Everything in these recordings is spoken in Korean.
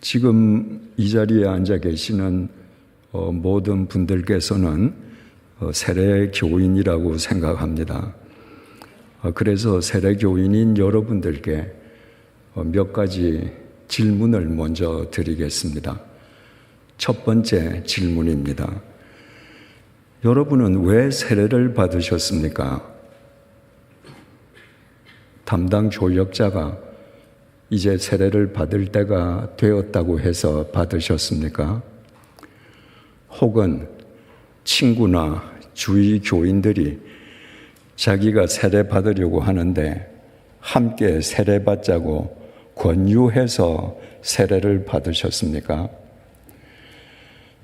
지금 이 자리에 앉아 계시는 모든 분들께서는 세례 교인이라고 생각합니다. 그래서 세례 교인인 여러분들께 몇 가지 질문을 먼저 드리겠습니다. 첫 번째 질문입니다. 여러분은 왜 세례를 받으셨습니까? 담당 교역자가 이제 세례를 받을 때가 되었다고 해서 받으셨습니까? 혹은 친구나 주위 교인들이 자기가 세례 받으려고 하는데 함께 세례 받자고 권유해서 세례를 받으셨습니까?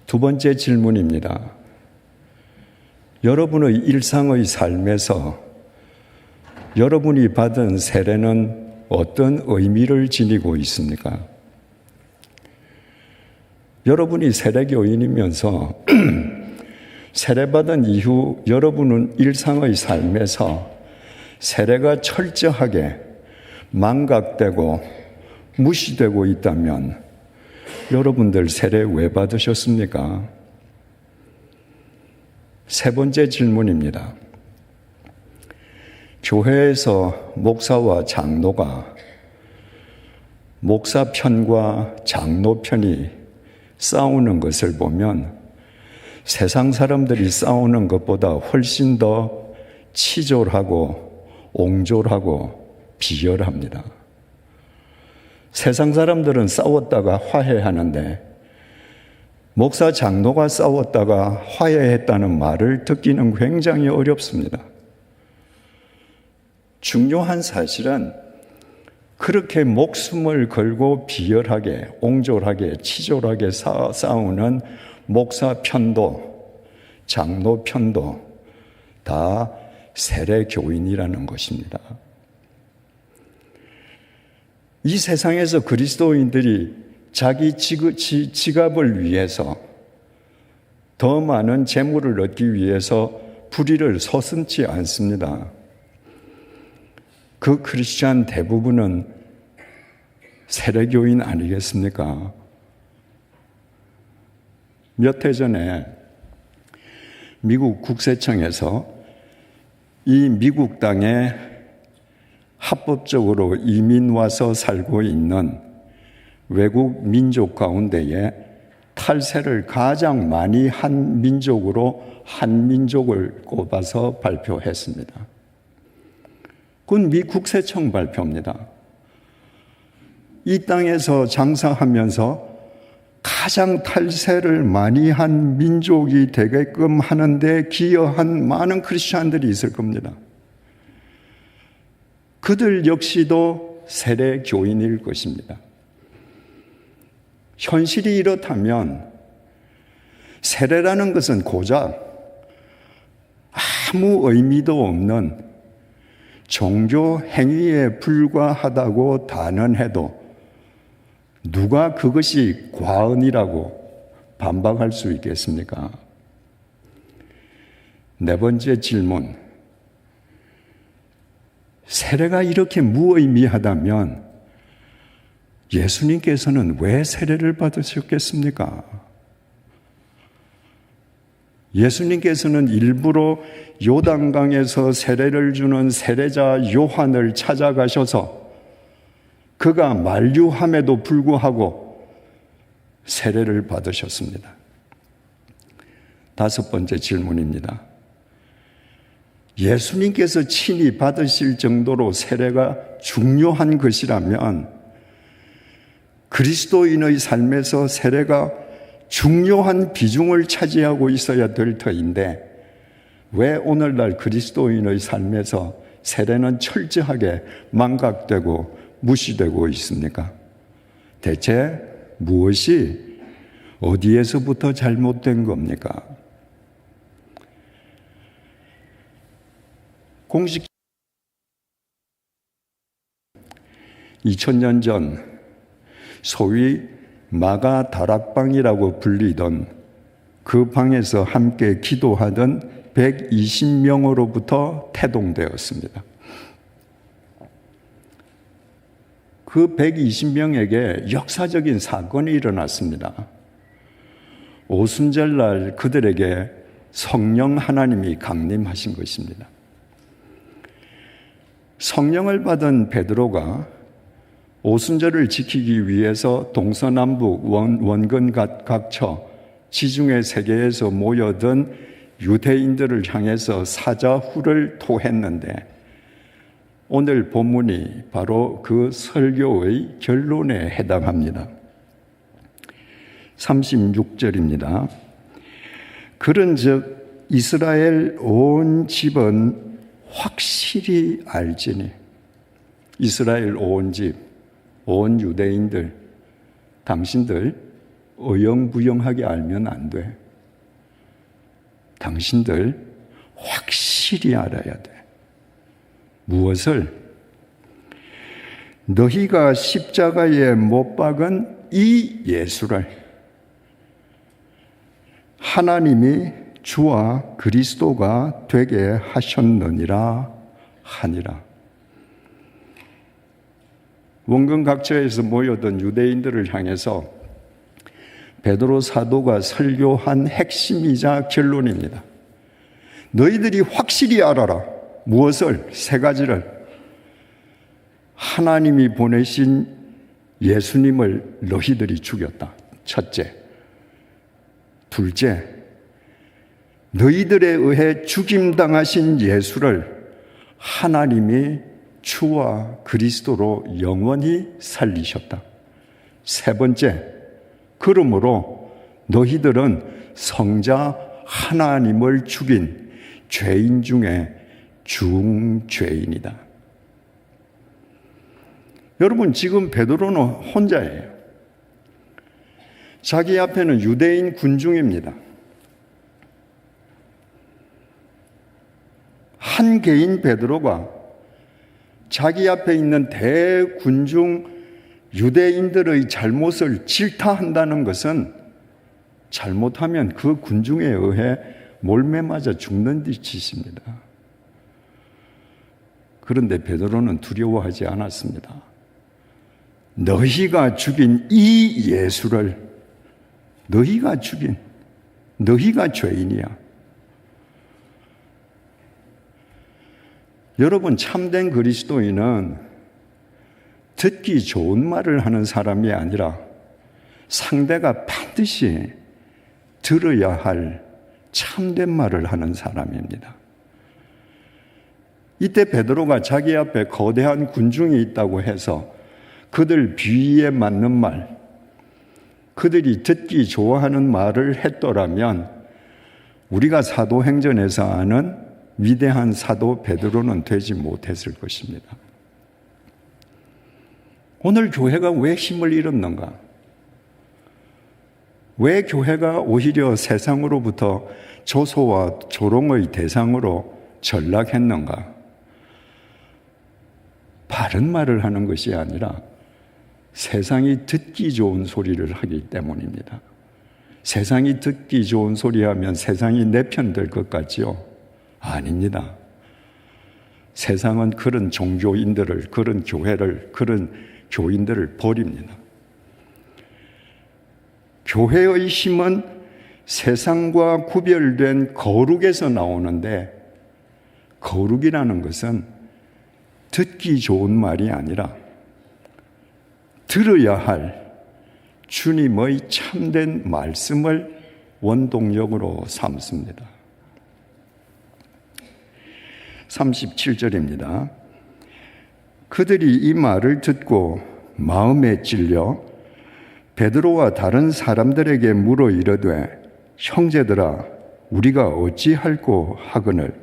두 번째 질문입니다. 여러분의 일상의 삶에서 여러분이 받은 세례는 어떤 의미를 지니고 있습니까? 여러분이 세례교인이면서 세례받은 이후 여러분은 일상의 삶에서 세례가 철저하게 망각되고 무시되고 있다면 여러분들 세례 왜 받으셨습니까? 세 번째 질문입니다. 교회에서 목사와 장로가 목사 편과 장로 편이 싸우는 것을 보면 세상 사람들이 싸우는 것보다 훨씬 더 치졸하고 옹졸하고 비열합니다. 세상 사람들은 싸웠다가 화해하는데 목사 장로가 싸웠다가 화해했다는 말을 듣기는 굉장히 어렵습니다. 중요한 사실은 그렇게 목숨을 걸고 비열하게, 옹졸하게, 치졸하게 싸우는 목사 편도, 장로 편도 다 세례 교인이라는 것입니다. 이 세상에서 그리스도인들이 자기 지갑을 위해서 더 많은 재물을 얻기 위해서 불의를 서슴지 않습니다. 그 크리스찬 대부분은 세례교인 아니겠습니까? 몇 해 전에 미국 국세청에서 이 미국 땅에 합법적으로 이민 와서 살고 있는 외국 민족 가운데에 탈세를 가장 많이 한 민족으로 한민족을 꼽아서 발표했습니다. 그건 미 국세청 발표입니다. 이 땅에서 장사하면서 가장 탈세를 많이 한 민족이 되게끔 하는데 기여한 많은 크리스찬들이 있을 겁니다. 그들 역시도 세례 교인일 것입니다. 현실이 이렇다면 세례라는 것은 고작 아무 의미도 없는 종교 행위에 불과하다고 단언해도 누가 그것이 과언이라고 반박할 수 있겠습니까? 네 번째 질문. 세례가 이렇게 무의미하다면 예수님께서는 왜 세례를 받으셨겠습니까? 예수님께서는 일부러 요단강에서 세례를 주는 세례자 요한을 찾아가셔서 그가 만류함에도 불구하고 세례를 받으셨습니다. 다섯 번째 질문입니다. 예수님께서 친히 받으실 정도로 세례가 중요한 것이라면 그리스도인의 삶에서 세례가 중요한 비중을 차지하고 있어야 될 터인데 왜 오늘날 그리스도인의 삶에서 세례는 철저하게 망각되고 무시되고 있습니까? 대체 무엇이 어디에서부터 잘못된 겁니까? 공식 2000년 전 소위 마가 다락방이라고 불리던 그 방에서 함께 기도하던 120명으로부터 태동되었습니다. 그 120명에게 역사적인 사건이 일어났습니다. 오순절날 그들에게 성령 하나님이 강림하신 것입니다. 성령을 받은 베드로가 오순절을 지키기 위해서 동서남북 원근 각처 지중해 세계에서 모여든 유대인들을 향해서 사자후를 토했는데 오늘 본문이 바로 그 설교의 결론에 해당합니다. 36절입니다. 그런즉 이스라엘 온 집은 확실히 알지니, 이스라엘 온 집, 온 유대인들, 당신들 어영부영하게 알면 안 돼. 당신들 확실히 알아야 돼. 무엇을? 너희가 십자가에 못 박은 이 예수를 하나님이 주와 그리스도가 되게 하셨느니라 하니라. 원근 각처에서 모여든 유대인들을 향해서 베드로 사도가 설교한 핵심이자 결론입니다. 너희들이 확실히 알아라. 무엇을? 세 가지를. 하나님이 보내신 예수님을 너희들이 죽였다. 첫째. 둘째. 너희들에 의해 죽임당하신 예수를 하나님이 주와 그리스도로 영원히 살리셨다. 세 번째. 그러므로 너희들은 성자 하나님을 죽인 죄인 중에 중죄인이다. 여러분, 지금 베드로는 혼자예요. 자기 앞에는 유대인 군중입니다. 한 개인 베드로가 자기 앞에 있는 대군중 유대인들의 잘못을 질타한다는 것은 잘못하면 그 군중에 의해 몰매 맞아 죽는 짓입니다. 그런데 베드로는 두려워하지 않았습니다. 너희가 죽인 이 예수를 너희가 죽인, 너희가 죄인이야. 여러분, 참된 그리스도인은 듣기 좋은 말을 하는 사람이 아니라 상대가 반드시 들어야 할 참된 말을 하는 사람입니다. 이때 베드로가 자기 앞에 거대한 군중이 있다고 해서 그들 비위에 맞는 말, 그들이 듣기 좋아하는 말을 했더라면 우리가 사도행전에서 아는 위대한 사도 베드로는 되지 못했을 것입니다. 오늘 교회가 왜 힘을 잃었는가? 왜 교회가 오히려 세상으로부터 조소와 조롱의 대상으로 전락했는가? 바른 말을 하는 것이 아니라 세상이 듣기 좋은 소리를 하기 때문입니다. 세상이 듣기 좋은 소리 하면 세상이 내 편 될 것 같지요? 아닙니다. 세상은 그런 종교인들을, 그런 교회를, 그런 교인들을 버립니다. 교회의 힘은 세상과 구별된 거룩에서 나오는데, 거룩이라는 것은 듣기 좋은 말이 아니라 들어야 할 주님의 참된 말씀을 원동력으로 삼습니다. 37절입니다. 그들이 이 말을 듣고 마음에 찔려 베드로와 다른 사람들에게 물어 이르되 형제들아 우리가 어찌할꼬 하거늘.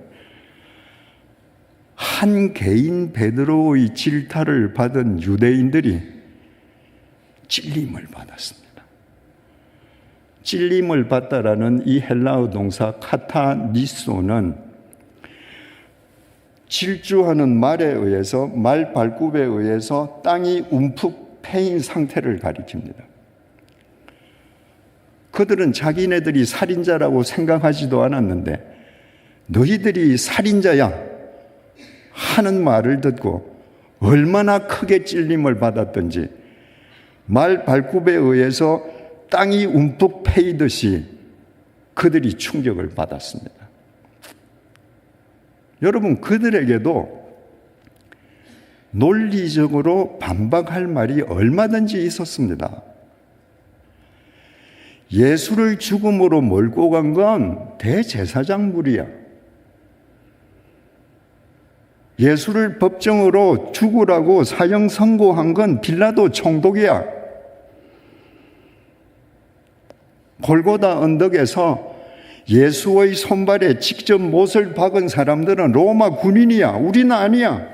한 개인 베드로의 질타를 받은 유대인들이 찔림을 받았습니다. 찔림을 받다라는 이 헬라어 동사 카타니소는 질주하는 말에 의해서, 말 발굽에 의해서 땅이 움푹 패인 상태를 가리킵니다. 그들은 자기네들이 살인자라고 생각하지도 않았는데 너희들이 살인자야 하는 말을 듣고 얼마나 크게 찔림을 받았던지 말 발굽에 의해서 땅이 움푹 패이듯이 그들이 충격을 받았습니다. 여러분, 그들에게도 논리적으로 반박할 말이 얼마든지 있었습니다. 예수를 죽음으로 몰고 간 건 대제사장 무리야. 예수를 법정으로 죽으라고 사형 선고한 건 빌라도 총독이야. 골고다 언덕에서 예수의 손발에 직접 못을 박은 사람들은 로마 군인이야. 우리는 아니야.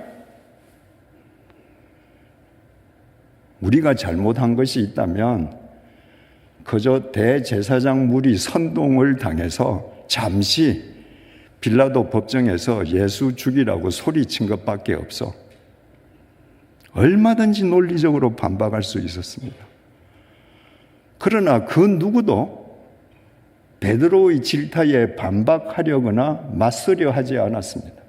우리가 잘못한 것이 있다면 그저 대제사장 무리 선동을 당해서 잠시 빌라도 법정에서 예수 죽이라고 소리친 것밖에 없어. 얼마든지 논리적으로 반박할 수 있었습니다. 그러나 그 누구도 베드로의 질타에 반박하려거나 맞서려 하지 않았습니다.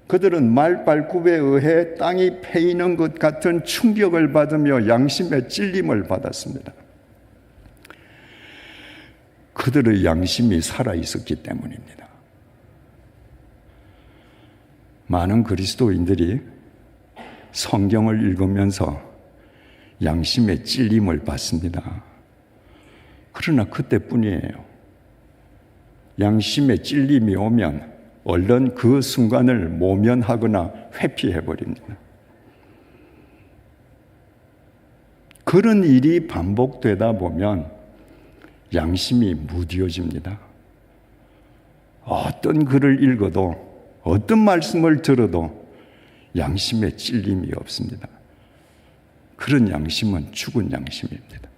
그들은 말발굽에 의해 땅이 패이는 것 같은 충격을 받으며 양심의 찔림을 받았습니다. 그들의 양심이 살아있었기 때문입니다. 많은 그리스도인들이 성경을 읽으면서 양심의 찔림을 받습니다. 그러나 그때뿐이에요. 양심의 찔림이 오면 얼른 그 순간을 모면하거나 회피해버립니다. 그런 일이 반복되다 보면 양심이 무뎌집니다. 어떤 글을 읽어도 어떤 말씀을 들어도 양심에 찔림이 없습니다. 그런 양심은 죽은 양심입니다.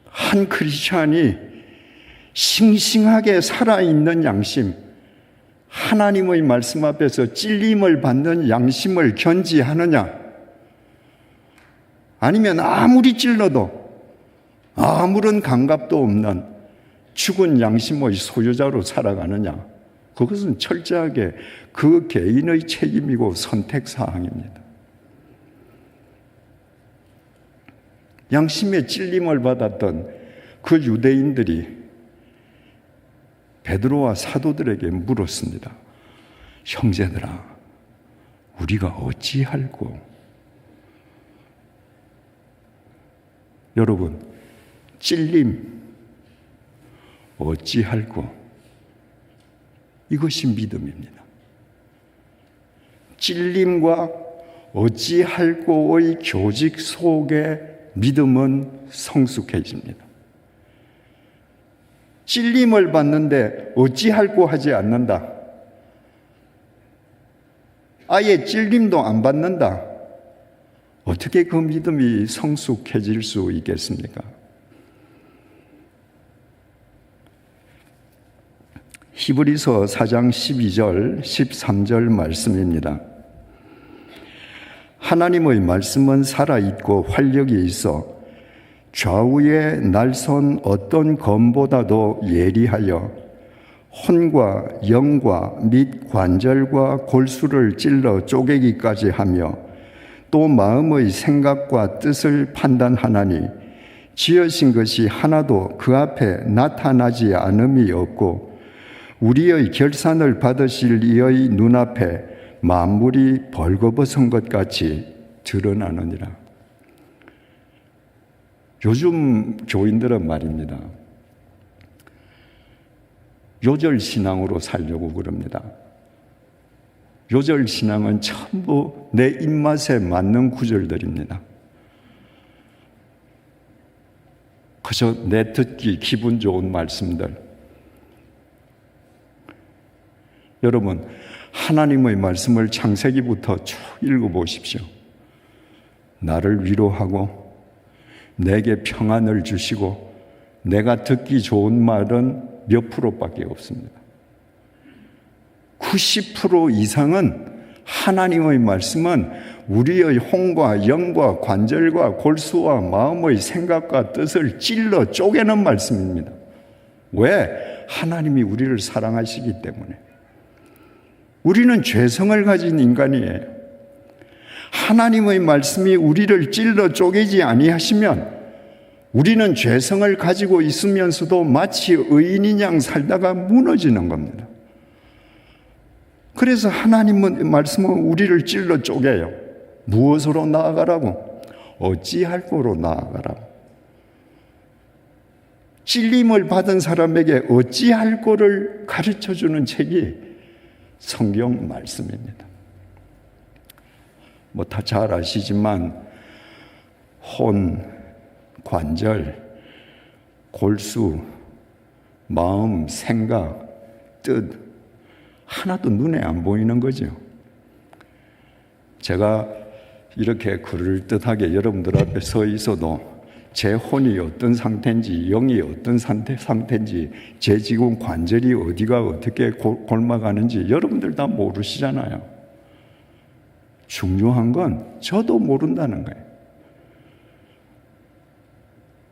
한 크리스찬이 싱싱하게 살아있는 양심, 하나님의 말씀 앞에서 찔림을 받는 양심을 견지하느냐? 아니면 아무리 찔러도 아무런 감각도 없는 죽은 양심의 소유자로 살아가느냐? 그것은 철저하게 그 개인의 책임이고 선택사항입니다. 양심의 찔림을 받았던 그 유대인들이 베드로와 사도들에게 물었습니다. 형제들아, 우리가 어찌할꼬? 여러분, 찔림 어찌할꼬? 이것이 믿음입니다. 찔림과 어찌할꼬의 교직 속에 믿음은 성숙해집니다. 찔림을 받는데 어찌할꼬 하지 않는다. 아예 찔림도 안 받는다. 어떻게 그 믿음이 성숙해질 수 있겠습니까? 히브리서 4장 12절, 13절 말씀입니다. 하나님의 말씀은 살아있고 활력이 있어 좌우에 날선 어떤 검보다도 예리하여 혼과 영과 및 관절과 골수를 찔러 쪼개기까지 하며 또 마음의 생각과 뜻을 판단하나니 지으신 것이 하나도 그 앞에 나타나지 않음이 없고 우리의 결산을 받으실 이의 눈앞에 만물이 벌거벗은 것 같이 드러나느니라. 요즘 교인들은 말입니다. 요절신앙으로 살려고 그럽니다. 요절신앙은 전부 내 입맛에 맞는 구절들입니다. 그저 내 듣기 기분 좋은 말씀들. 여러분, 하나님의 말씀을 창세기부터 쭉 읽어보십시오. 나를 위로하고 내게 평안을 주시고 내가 듣기 좋은 말은 몇 프로밖에 없습니다. 90% 이상은 하나님의 말씀은 우리의 혼과 영과 관절과 골수와 마음의 생각과 뜻을 찔러 쪼개는 말씀입니다. 왜? 하나님이 우리를 사랑하시기 때문에. 우리는 죄성을 가진 인간이에요. 하나님의 말씀이 우리를 찔러 쪼개지 아니하시면 우리는 죄성을 가지고 있으면서도 마치 의인인 양 살다가 무너지는 겁니다. 그래서 하나님의 말씀은 우리를 찔러 쪼개요. 무엇으로 나아가라고? 어찌할 거로 나아가라고. 찔림을 받은 사람에게 어찌할 거를 가르쳐주는 책이 성경 말씀입니다. 뭐 다 잘 아시지만 혼, 관절, 골수, 마음, 생각, 뜻 하나도 눈에 안 보이는 거죠. 제가 이렇게 그럴듯하게 여러분들 앞에 서 있어도 제 혼이 어떤 상태인지, 영이 어떤 상태인지, 제 지금 관절이 어디가 어떻게 골마가는지 여러분들 다 모르시잖아요. 중요한 건 저도 모른다는 거예요.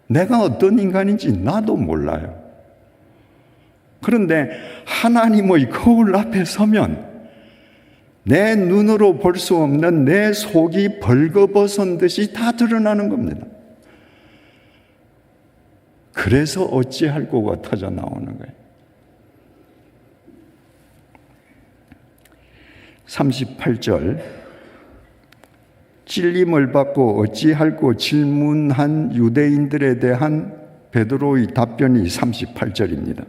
내가 어떤 인간인지 나도 몰라요. 그런데 하나님의 거울 앞에 서면 내 눈으로 볼 수 없는 내 속이 벌거벗은 듯이 다 드러나는 겁니다. 그래서 어찌할 거가 터져 나오는 거예요. 38절 찔림을 받고 어찌할꼬 질문한 유대인들에 대한 베드로의 답변이 38절입니다.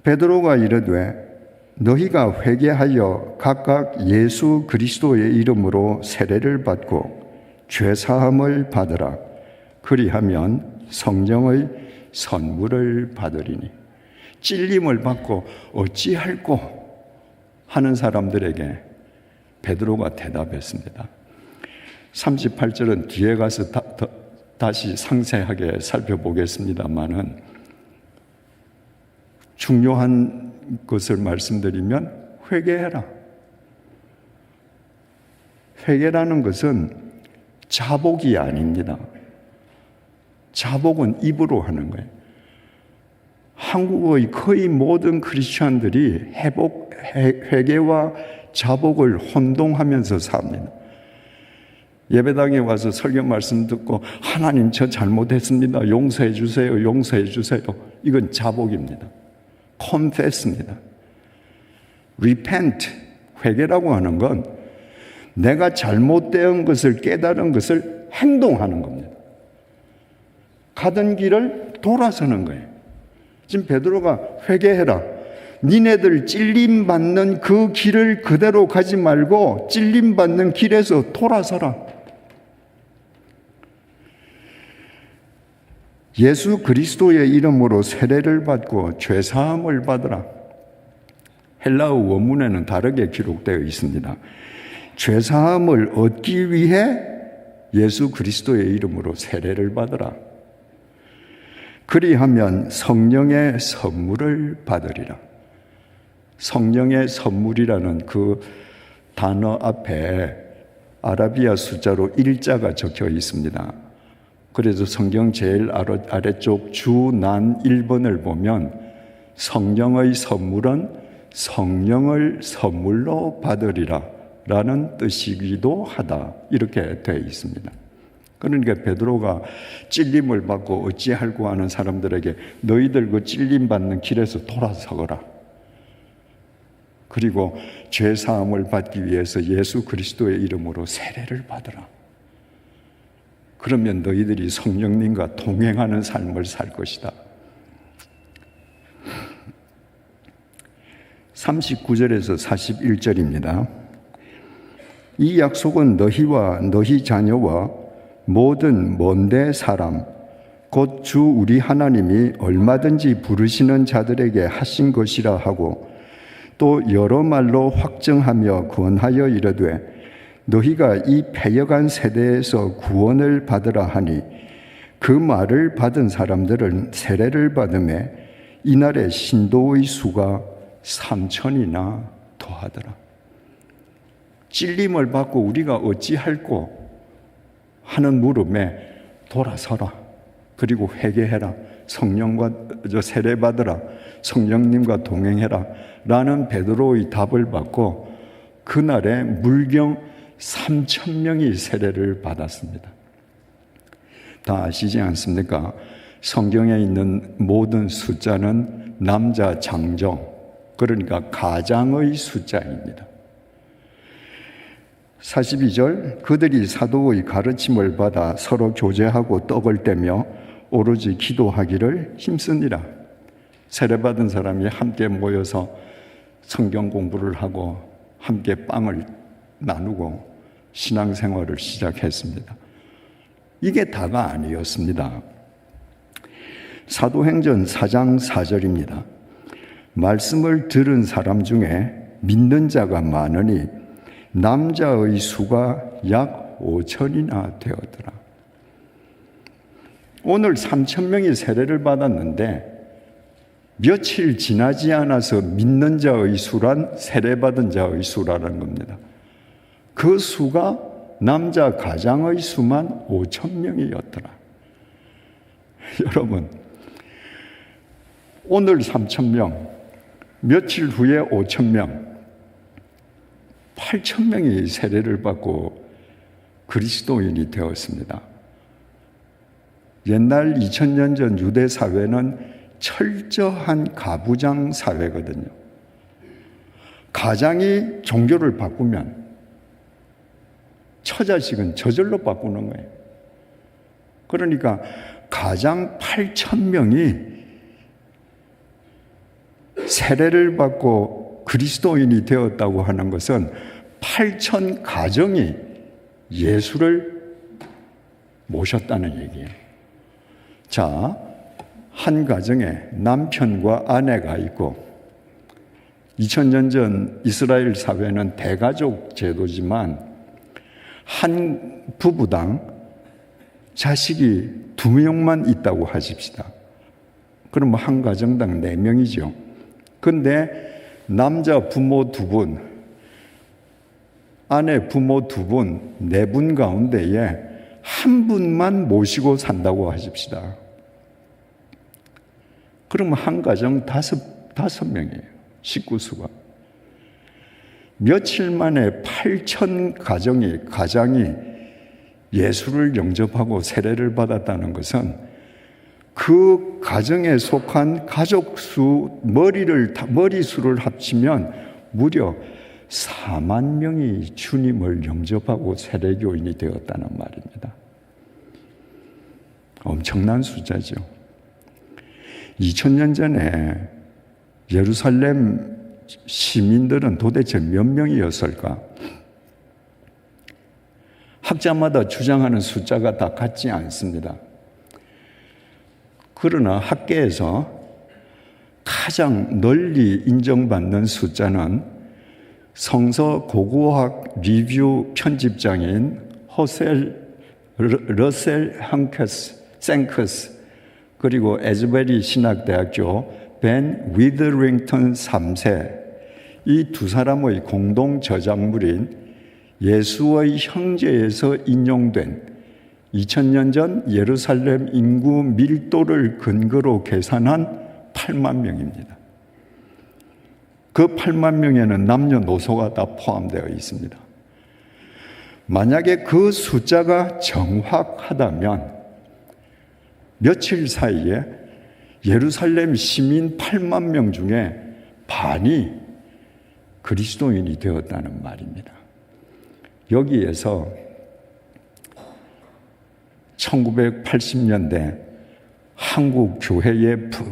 베드로가 이르되 너희가 회개하여 각각 예수 그리스도의 이름으로 세례를 받고 죄사함을 받으라. 그리하면 성령의 선물을 받으리니. 찔림을 받고 어찌할꼬 하는 사람들에게 베드로가 대답했습니다. 38절은 뒤에 가서 다시 상세하게 살펴보겠습니다만은 중요한 것을 말씀드리면 회개해라. 회개라는 것은 자복이 아닙니다. 자복은 입으로 하는 거예요. 한국의 거의 모든 크리스천들이 회개와 자복을 혼동하면서 삽니다. 예배당에 와서 설교 말씀 듣고 하나님 저 잘못했습니다. 용서해 주세요. 용서해 주세요. 이건 자복입니다. confess입니다. repent, 회개라고 하는 건 내가 잘못된 것을 깨달은 것을 행동하는 겁니다. 가던 길을 돌아서는 거예요. 지금 베드로가 회개해라. 니네들 찔림받는 그 길을 그대로 가지 말고 찔림받는 길에서 돌아서라. 예수 그리스도의 이름으로 세례를 받고 죄사함을 받으라. 헬라어 원문에는 다르게 기록되어 있습니다. 죄사함을 얻기 위해 예수 그리스도의 이름으로 세례를 받으라. 그리하면 성령의 선물을 받으리라. 성령의 선물이라는 그 단어 앞에 아라비아 숫자로 1자가 적혀 있습니다. 그래서 성경 제일 아래쪽 주난 1번을 보면 성령의 선물은 성령을 선물로 받으리라 라는 뜻이기도 하다 이렇게 되어 있습니다. 그러니까 베드로가 찔림을 받고 어찌할꼬 하는 사람들에게 너희들 그 찔림 받는 길에서 돌아서거라. 그리고 죄사함을 받기 위해서 예수 그리스도의 이름으로 세례를 받으라. 그러면 너희들이 성령님과 동행하는 삶을 살 것이다. 39절에서 41절입니다. 이 약속은 너희와 너희 자녀와 모든 먼데 사람 곧 주 우리 하나님이 얼마든지 부르시는 자들에게 하신 것이라 하고 또 여러 말로 확증하며 권하여 이르되 너희가 이 패역한 세대에서 구원을 받으라 하니 그 말을 받은 사람들은 세례를 받음에 이날에 신도의 수가 3,000이나 더하더라. 찔림을 받고 우리가 어찌할꼬 하는 물음에 돌아서라. 그리고 회개해라. 성령과 세례 받으라. 성령님과 동행해라. 라는 베드로의 답을 받고 그날에 물경 3,000명이 세례를 받았습니다. 다 아시지 않습니까? 성경에 있는 모든 숫자는 남자 장정, 그러니까 가장의 숫자입니다. 42절, 그들이 사도의 가르침을 받아 서로 교제하고 떡을 떼며 오로지 기도하기를 힘쓰니라. 세례받은 사람이 함께 모여서 성경 공부를 하고 함께 빵을 나누고 신앙생활을 시작했습니다. 이게 다가 아니었습니다. 사도행전 4장 4절입니다. 말씀을 들은 사람 중에 믿는 자가 많으니 남자의 수가 약 5천이나 되었더라. 오늘 3,000명이 세례를 받았는데 며칠 지나지 않아서 믿는 자의 수란 세례받은 자의 수라는 겁니다. 그 수가 남자 가장의 수만 5,000명이었더라. 여러분, 오늘 3,000명, 며칠 후에 5,000명, 8,000명이 세례를 받고 그리스도인이 되었습니다. 옛날 2000년 전 유대 사회는 철저한 가부장 사회거든요. 가장이 종교를 바꾸면 처자식은 저절로 바꾸는 거예요. 그러니까 가장 8,000명이 세례를 받고 그리스도인이 되었다고 하는 것은 8,000 가정이 예수를 모셨다는 얘기예요. 자, 한 가정에 남편과 아내가 있고 2000년 전 이스라엘 사회는 대가족 제도지만 한 부부당 자식이 2명만 있다고 하십시다. 그럼 한 가정당 4명이죠. 근데 남자 부모 2분, 아내 부모 2분, 4분 가운데에 한 분만 모시고 산다고 하십시다. 그러면 한 가정 5명이에요. 식구수가. 며칠 만에 8,000 가장이 예수를 영접하고 세례를 받았다는 것은 그 가정에 속한 가족수, 머리수를 합치면 무려 4만 명이 주님을 영접하고 세례교인이 되었다는 말입니다. 엄청난 숫자죠. 2000년 전에 예루살렘 시민들은 도대체 몇 명이었을까? 학자마다 주장하는 숫자가 다 같지 않습니다. 그러나 학계에서 가장 널리 인정받는 숫자는 성서 고고학 리뷰 편집장인 러셀 생크스 그리고 에즈베리 신학대학교 벤 위더링턴 3세 이 두 사람의 공동 저작물인 예수의 형제에서 인용된 2000년 전 예루살렘 인구 밀도를 근거로 계산한 8만 명입니다. 그 8만 명에는 남녀노소가 다 포함되어 있습니다. 만약에 그 숫자가 정확하다면 며칠 사이에 예루살렘 시민 8만 명 중에 반이 그리스도인이 되었다는 말입니다. 여기에서 1980년대 한국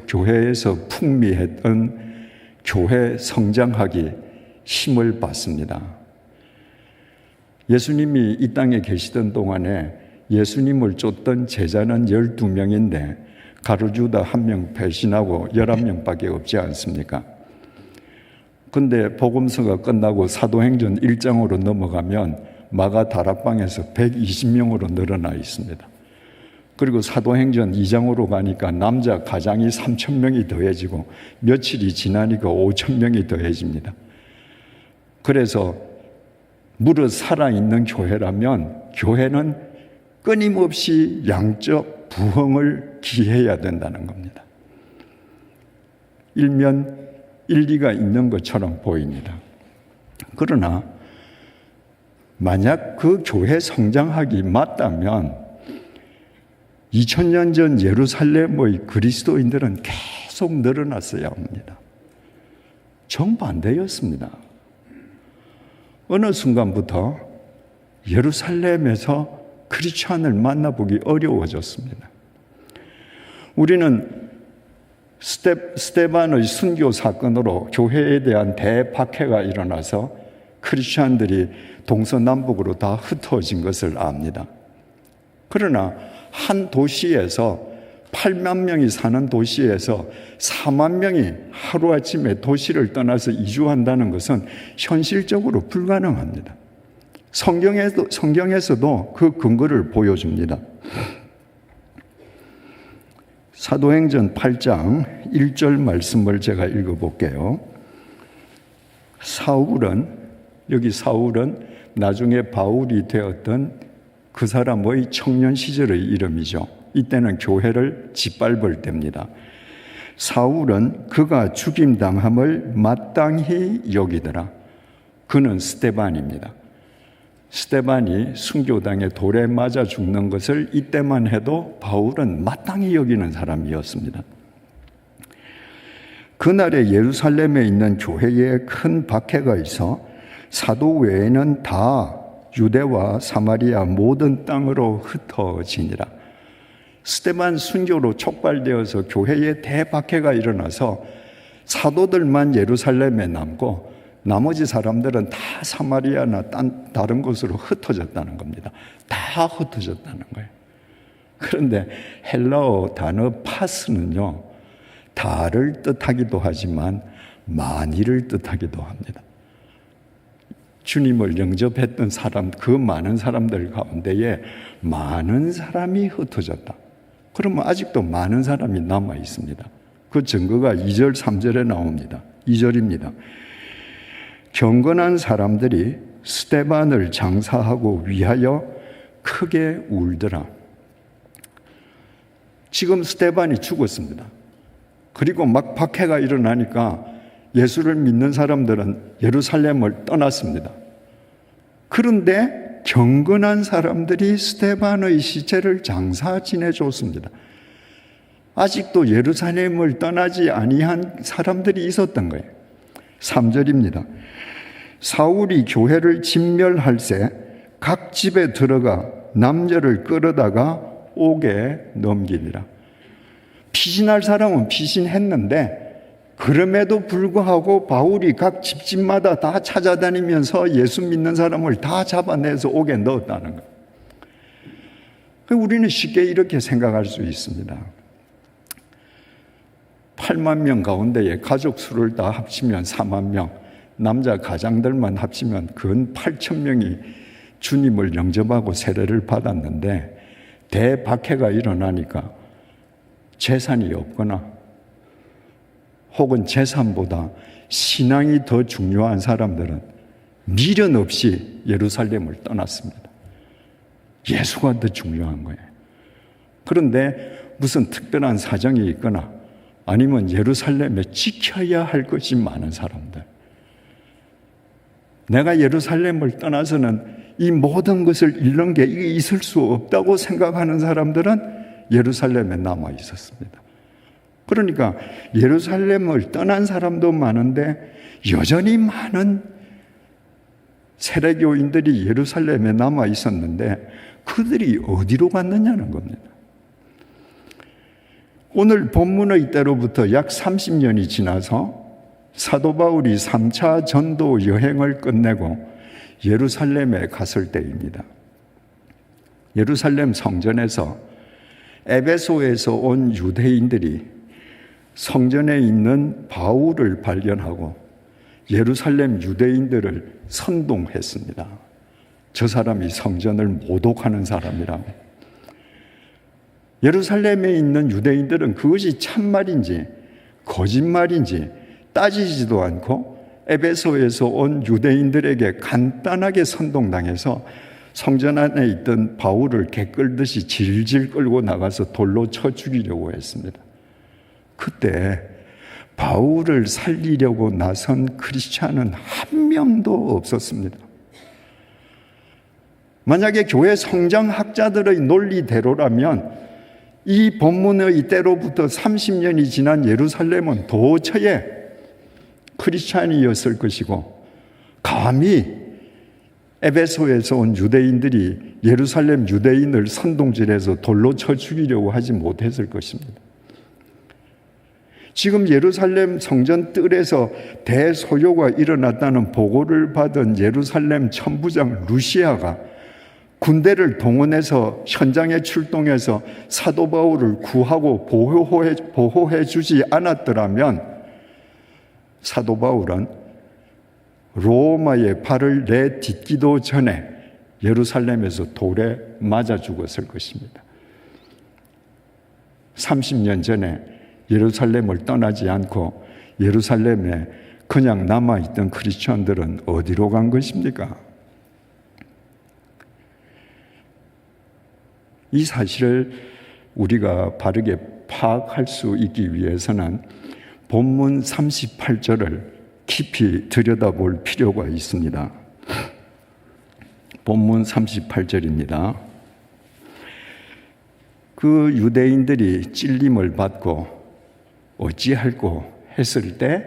교회에서 풍미했던 교회 성장학이 힘을 받습니다. 예수님이 이 땅에 계시던 동안에 예수님을 쫓던 제자는 12명인데 가룟유다 1명 배신하고 11명밖에 없지 않습니까? 근데 복음서가 끝나고 사도행전 1장으로 넘어가면 마가 다락방에서 120명으로 늘어나 있습니다. 그리고 사도행전 2장으로 가니까 남자 가장이 3,000명이 더해지고 며칠이 지나니까 5,000명이 더해집니다. 그래서 무릇 살아있는 교회라면 교회는 끊임없이 양적 부흥을 기해야 된다는 겁니다. 일면 일리가 있는 것처럼 보입니다. 그러나 만약 그 교회 성장하기 맞다면 2000년 전 예루살렘의 그리스도인들은 계속 늘어났어야 합니다. 정반대였습니다. 어느 순간부터 예루살렘에서 크리스찬을 만나보기 어려워졌습니다. 우리는 스데반의 순교 사건으로 교회에 대한 대박해가 일어나서 크리스찬들이 동서남북으로 다 흩어진 것을 압니다. 그러나 한 도시에서 8만 명이 사는 도시에서 4만 명이 하루아침에 도시를 떠나서 이주한다는 것은 현실적으로 불가능합니다. 성경에서도 그 근거를 보여줍니다. 사도행전 8장 1절 말씀을 제가 읽어볼게요. 여기 사울은 나중에 바울이 되었던 그 사람의 청년 시절의 이름이죠. 이때는 교회를 짓밟을 때입니다. 사울은 그가 죽임당함을 마땅히 여기더라. 그는 스데반입니다. 스데반이 순교당에 돌에 맞아 죽는 것을 이때만 해도 바울은 마땅히 여기는 사람이었습니다. 그날에 예루살렘에 있는 교회에 큰 박해가 있어 사도 외에는 다 유대와 사마리아 모든 땅으로 흩어지니라. 스데반 순교로 촉발되어서 교회에 대박해가 일어나서 사도들만 예루살렘에 남고 나머지 사람들은 다 사마리아나 다른 곳으로 흩어졌다는 겁니다. 다 흩어졌다는 거예요. 그런데 헬라어 단어 파스는요, 다를 뜻하기도 하지만 많이를 뜻하기도 합니다. 주님을 영접했던 사람, 그 많은 사람들 가운데에 많은 사람이 흩어졌다. 그러면 아직도 많은 사람이 남아 있습니다. 그 증거가 2절, 3절에 나옵니다. 2절입니다. 경건한 사람들이 스데반을 장사하고 위하여 크게 울더라. 지금 스데반이 죽었습니다. 그리고 막 박해가 일어나니까 예수를 믿는 사람들은 예루살렘을 떠났습니다. 그런데 경건한 사람들이 스데반의 시체를 장사 지내줬습니다. 아직도 예루살렘을 떠나지 아니한 사람들이 있었던 거예요. 3절입니다. 사울이 교회를 진멸할새 각 집에 들어가 남녀를 끌어다가 옥에 넘기니라. 피신할 사람은 피신했는데 그럼에도 불구하고 바울이 각 집집마다 다 찾아다니면서 예수 믿는 사람을 다 잡아내서 옥에 넣었다는 거예요. 우리는 쉽게 이렇게 생각할 수 있습니다. 8만 명 가운데에 가족 수를 다 합치면 4만 명, 남자 가장들만 합치면 근 8천 명이 주님을 영접하고 세례를 받았는데 대박해가 일어나니까 재산이 없거나 혹은 재산보다 신앙이 더 중요한 사람들은 미련 없이 예루살렘을 떠났습니다. 예수가 더 중요한 거예요. 그런데 무슨 특별한 사정이 있거나 아니면 예루살렘에 지켜야 할 것이 많은 사람들, 내가 예루살렘을 떠나서는 이 모든 것을 잃는 게 있을 수 없다고 생각하는 사람들은 예루살렘에 남아 있었습니다. 그러니까 예루살렘을 떠난 사람도 많은데 여전히 많은 세례교인들이 예루살렘에 남아 있었는데 그들이 어디로 갔느냐는 겁니다. 오늘 본문의 때로부터 약 30년이 지나서 사도 바울이 3차 전도 여행을 끝내고 예루살렘에 갔을 때입니다. 예루살렘 성전에서 에베소에서 온 유대인들이 성전에 있는 바울을 발견하고 예루살렘 유대인들을 선동했습니다. 저 사람이 성전을 모독하는 사람이라고. 예루살렘에 있는 유대인들은 그것이 참말인지 거짓말인지 따지지도 않고 에베소에서 온 유대인들에게 간단하게 선동당해서 성전 안에 있던 바울을 개 끌듯이 질질 끌고 나가서 돌로 쳐 죽이려고 했습니다. 그때 바울을 살리려고 나선 크리스찬은 한 명도 없었습니다. 만약에 교회 성장학자들의 논리대로라면 이 본문의 때로부터 30년이 지난 예루살렘은 도처에 크리스찬이었을 것이고, 감히 에베소에서 온 유대인들이 예루살렘 유대인을 선동질해서 돌로 쳐 죽이려고 하지 못했을 것입니다. 지금 예루살렘 성전 뜰에서 대소요가 일어났다는 보고를 받은 예루살렘 천부장 루시아가 군대를 동원해서 현장에 출동해서 사도 바울을 구하고 보호해 주지 않았더라면 사도 바울은 로마의 발을 내딛기도 전에 예루살렘에서 돌에 맞아 죽었을 것입니다. 30년 전에 예루살렘을 떠나지 않고 예루살렘에 그냥 남아있던 크리스천들은 어디로 간 것입니까? 이 사실을 우리가 바르게 파악할 수 있기 위해서는 본문 38절을 깊이 들여다볼 필요가 있습니다. 본문 38절입니다. 그 유대인들이 찔림을 받고 어찌할꼬 했을 때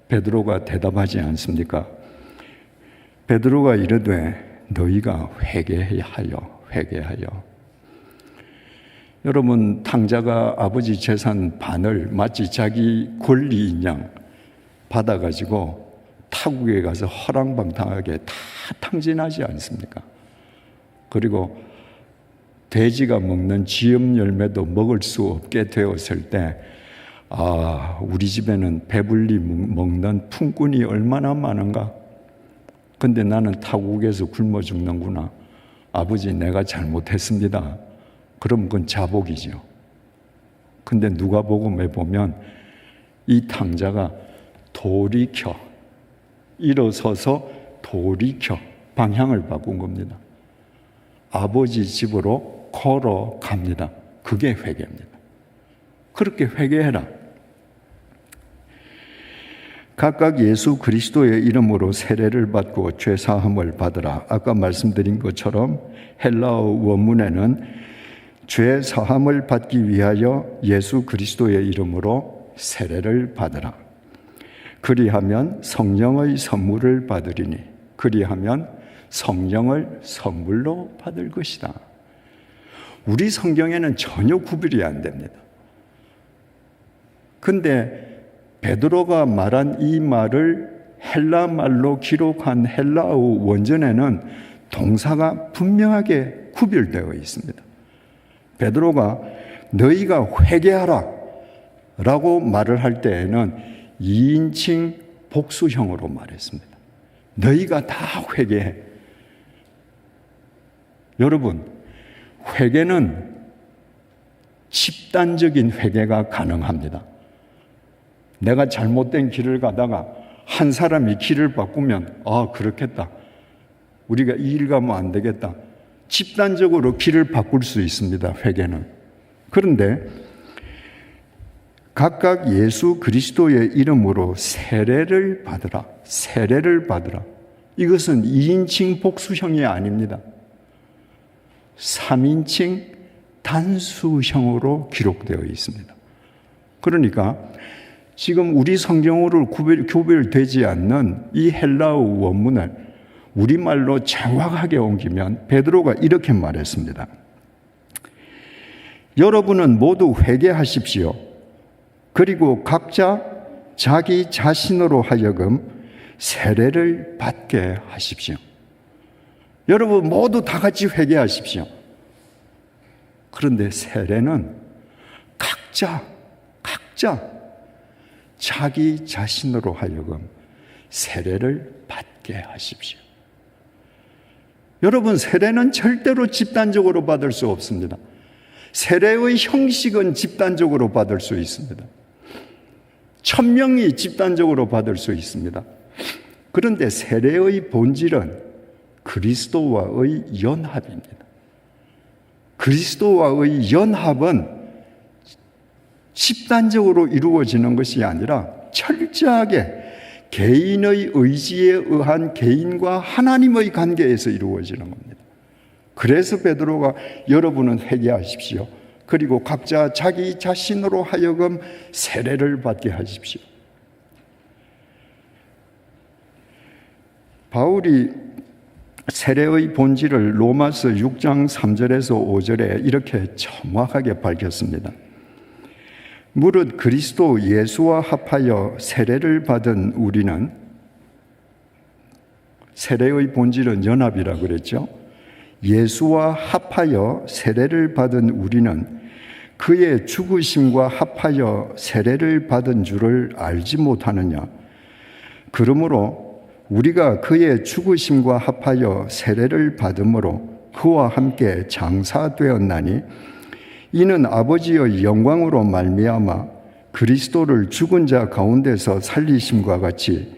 베드로가 대답하지 않습니까? 베드로가 이르되 너희가 회개하여. 여러분, 탕자가 아버지 재산 반을 마치 자기 권리인 양 받아가지고 타국에 가서 허랑방탕하게 다 탕진하지 않습니까? 그리고 돼지가 먹는 지엽 열매도 먹을 수 없게 되었을 때, 우리 집에는 배불리 먹는 품꾼이 얼마나 많은가? 근데 나는 타국에서 굶어 죽는구나. 아버지, 내가 잘못했습니다. 그럼 그건 자복이죠. 근데 누가복음에 보면 이 탕자가 돌이켜, 일어서서 돌이켜 방향을 바꾼 겁니다. 아버지 집으로 걸어갑니다. 그게 회개입니다. 그렇게 회개해라. 각각 예수 그리스도의 이름으로 세례를 받고 죄사함을 받으라. 아까 말씀드린 것처럼 헬라어 원문에는 죄사함을 받기 위하여 예수 그리스도의 이름으로 세례를 받으라. 그리하면 성령의 선물을 받으리니 그리하면 성령을 선물로 받을 것이다. 우리 성경에는 전혀 구별이 안 됩니다. 근데 베드로가 말한 이 말을 헬라 말로 기록한 헬라어 원전에는 동사가 분명하게 구별되어 있습니다. 베드로가 너희가 회개하라 라고 말을 할 때에는 2인칭 복수형으로 말했습니다. 너희가 다 회개해. 여러분, 회개는 집단적인 회개가 가능합니다. 내가 잘못된 길을 가다가 한 사람이 길을 바꾸면 그렇겠다. 우리가 이 길 가면 안 되겠다. 집단적으로 길을 바꿀 수 있습니다. 회개는. 그런데 각각 예수 그리스도의 이름으로 세례를 받으라. 세례를 받으라. 이것은 2인칭 복수형이 아닙니다. 3인칭 단수형으로 기록되어 있습니다. 그러니까 지금 우리 성경으로 구별되지 않는 이 헬라어 원문을 우리말로 정확하게 옮기면 베드로가 이렇게 말했습니다. 여러분은 모두 회개하십시오. 그리고 각자 자기 자신으로 하여금 세례를 받게 하십시오. 여러분 모두 다 같이 회개하십시오. 그런데 세례는 각자 자기 자신으로 하여금 세례를 받게 하십시오. 여러분, 세례는 절대로 집단적으로 받을 수 없습니다. 세례의 형식은 집단적으로 받을 수 있습니다. 1000명이 집단적으로 받을 수 있습니다. 그런데 세례의 본질은 그리스도와의 연합입니다. 그리스도와의 연합은 집단적으로 이루어지는 것이 아니라 철저하게 개인의 의지에 의한 개인과 하나님의 관계에서 이루어지는 겁니다. 그래서 베드로가 여러분은 회개하십시오. 그리고 각자 자기 자신으로 하여금 세례를 받게 하십시오. 바울이 세례의 본질을 로마서 6장 3절에서 5절에 이렇게 정확하게 밝혔습니다. 무릇 그리스도 예수와 합하여 세례를 받은 우리는, 세례의 본질은 연합이라고 그랬죠. 예수와 합하여 세례를 받은 우리는 그의 죽으심과 합하여 세례를 받은 줄을 알지 못하느냐. 그러므로 우리가 그의 죽으심과 합하여 세례를 받음으로 그와 함께 장사되었나니 이는 아버지의 영광으로 말미암아 그리스도를 죽은 자 가운데서 살리심과 같이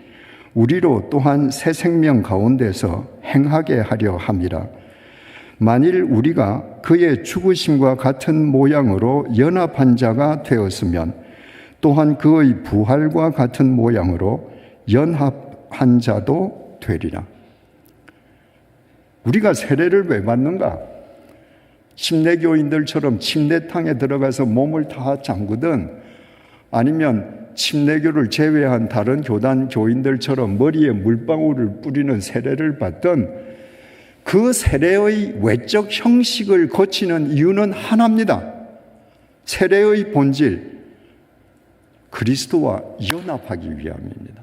우리로 또한 새 생명 가운데서 행하게 하려 함이라. 만일 우리가 그의 죽으심과 같은 모양으로 연합한 자가 되었으면 또한 그의 부활과 같은 모양으로 연합한 자도 되리라. 우리가 세례를 왜 받는가? 침례교인들처럼 침례탕에 들어가서 몸을 다 잠그든, 아니면 침례교를 제외한 다른 교단 교인들처럼 머리에 물방울을 뿌리는 세례를 받든, 그 세례의 외적 형식을 거치는 이유는 하나입니다. 세례의 본질, 그리스도와 연합하기 위함입니다.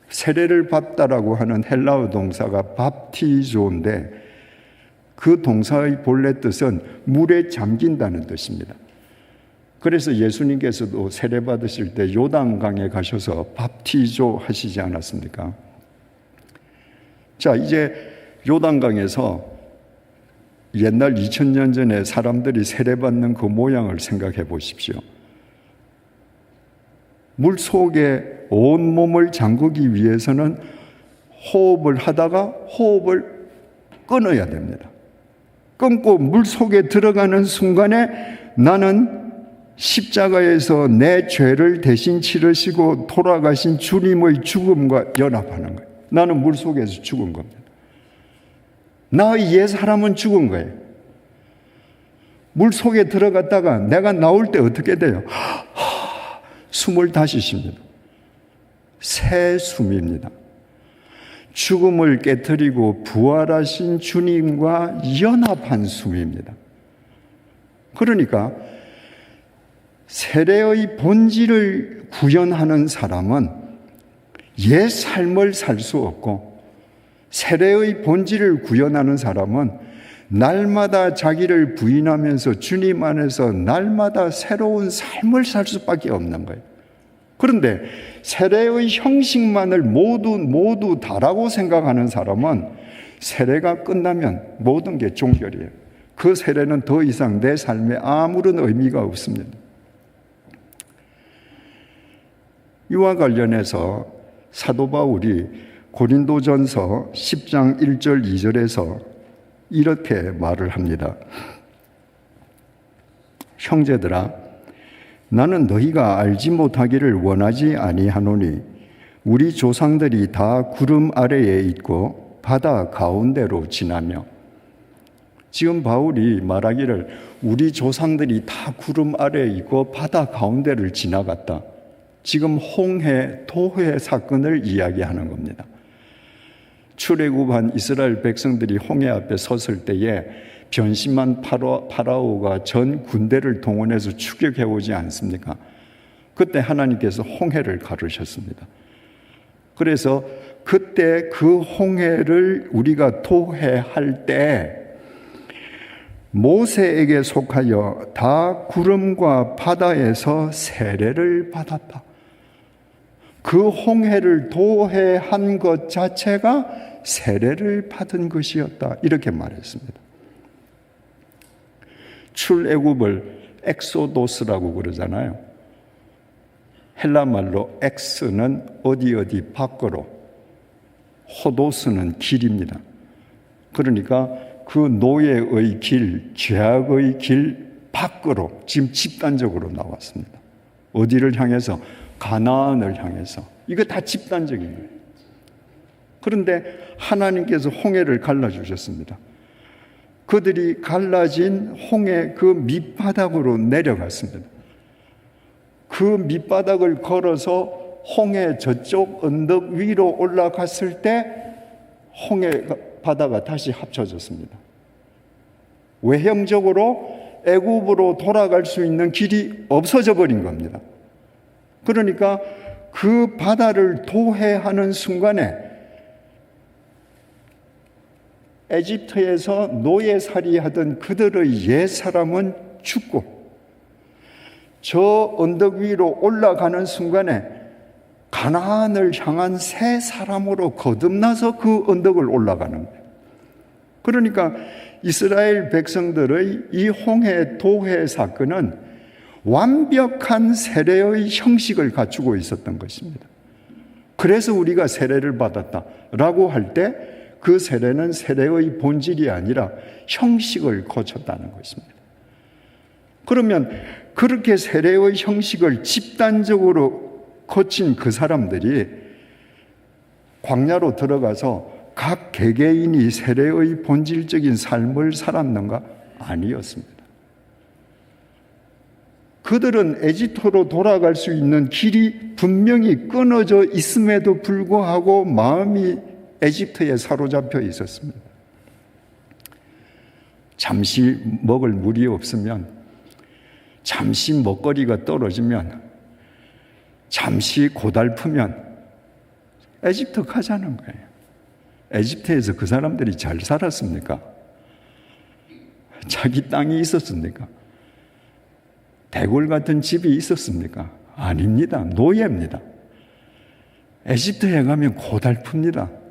세례를 받다라고 하는 헬라어 동사가 밥티조인데, 그 동사의 본래 뜻은 물에 잠긴다는 뜻입니다. 그래서 예수님께서도 세례 받으실 때 요단강에 가셔서 밥티조 하시지 않았습니까? 자, 이제 요단강에서 옛날 2000년 전에 사람들이 세례받는 그 모양을 생각해 보십시오. 물 속에 온 몸을 잠그기 위해서는 호흡을 하다가 호흡을 끊어야 됩니다. 끊고 물 속에 들어가는 순간에 나는 십자가에서 내 죄를 대신 치르시고 돌아가신 주님의 죽음과 연합하는 거예요. 나는 물 속에서 죽은 겁니다. 나의 옛 사람은 죽은 거예요. 물 속에 들어갔다가 내가 나올 때 어떻게 돼요? 숨을 다시 쉽니다. 새 숨입니다. 죽음을 깨뜨리고 부활하신 주님과 연합한 숨입니다. 그러니까 세례의 본질을 구현하는 사람은 옛 삶을 살 수 없고, 세례의 본질을 구현하는 사람은 날마다 자기를 부인하면서 주님 안에서 날마다 새로운 삶을 살 수밖에 없는 거예요. 그런데 세례의 형식만을 모두 다라고 생각하는 사람은 세례가 끝나면 모든 게 종결이에요. 그 세례는 더 이상 내 삶에 아무런 의미가 없습니다. 이와 관련해서 사도 바울이 고린도전서 10장 1절 2절에서 이렇게 말을 합니다. 형제들아, 나는 너희가 알지 못하기를 원하지 아니하노니 우리 조상들이 다 구름 아래에 있고 바다 가운데로 지나며. 지금 바울이 말하기를 우리 조상들이 다 구름 아래에 있고 바다 가운데를 지나갔다. 지금 홍해, 토해 사건을 이야기하는 겁니다. 출애굽한 이스라엘 백성들이 홍해 앞에 섰을 때에 변심한 파라오가 전 군대를 동원해서 추격해 오지 않습니까? 그때 하나님께서 홍해를 가르셨습니다. 그래서 그때 그 홍해를 우리가 토해할 때 모세에게 속하여 다 구름과 바다에서 세례를 받았다. 그 홍해를 도해한 것 자체가 세례를 받은 것이었다. 이렇게 말했습니다. 출애굽을 엑소도스라고 그러잖아요. 헬라말로 엑스는 어디 밖으로, 호도스는 길입니다. 그러니까 그 노예의 길, 죄악의 길 밖으로 지금 집단적으로 나왔습니다. 어디를 향해서? 가나안을 향해서. 이거 다 집단적인 거예요. 그런데 하나님께서 홍해를 갈라주셨습니다. 그들이 갈라진 홍해 그 밑바닥으로 내려갔습니다. 그 밑바닥을 걸어서 홍해 저쪽 언덕 위로 올라갔을 때 홍해 바다가 다시 합쳐졌습니다. 외형적으로 애굽으로 돌아갈 수 있는 길이 없어져 버린 겁니다. 그러니까 그 바다를 도해하는 순간에 에집트에서 노예살이 하던 그들의 옛사람은 죽고 저 언덕 위로 올라가는 순간에 가나안을 향한 새 사람으로 거듭나서 그 언덕을 올라가는 거예요. 그러니까 이스라엘 백성들의 이 홍해 도해 사건은 완벽한 세례의 형식을 갖추고 있었던 것입니다. 그래서 우리가 세례를 받았다라고 할 때 그 세례는 세례의 본질이 아니라 형식을 거쳤다는 것입니다. 그러면 그렇게 세례의 형식을 집단적으로 거친 그 사람들이 광야로 들어가서 각 개개인이 세례의 본질적인 삶을 살았는가? 아니었습니다. 그들은 에집트로 돌아갈 수 있는 길이 분명히 끊어져 있음에도 불구하고 마음이 에집트에 사로잡혀 있었습니다. 잠시 먹을 물이 없으면, 잠시 먹거리가 떨어지면, 잠시 고달프면 에집트 가자는 거예요. 에집트에서 그 사람들이 잘 살았습니까? 자기 땅이 있었습니까? 대궐 같은 집이 있었습니까? 아닙니다. 노예입니다. 에집트에 가면 고달픕니다.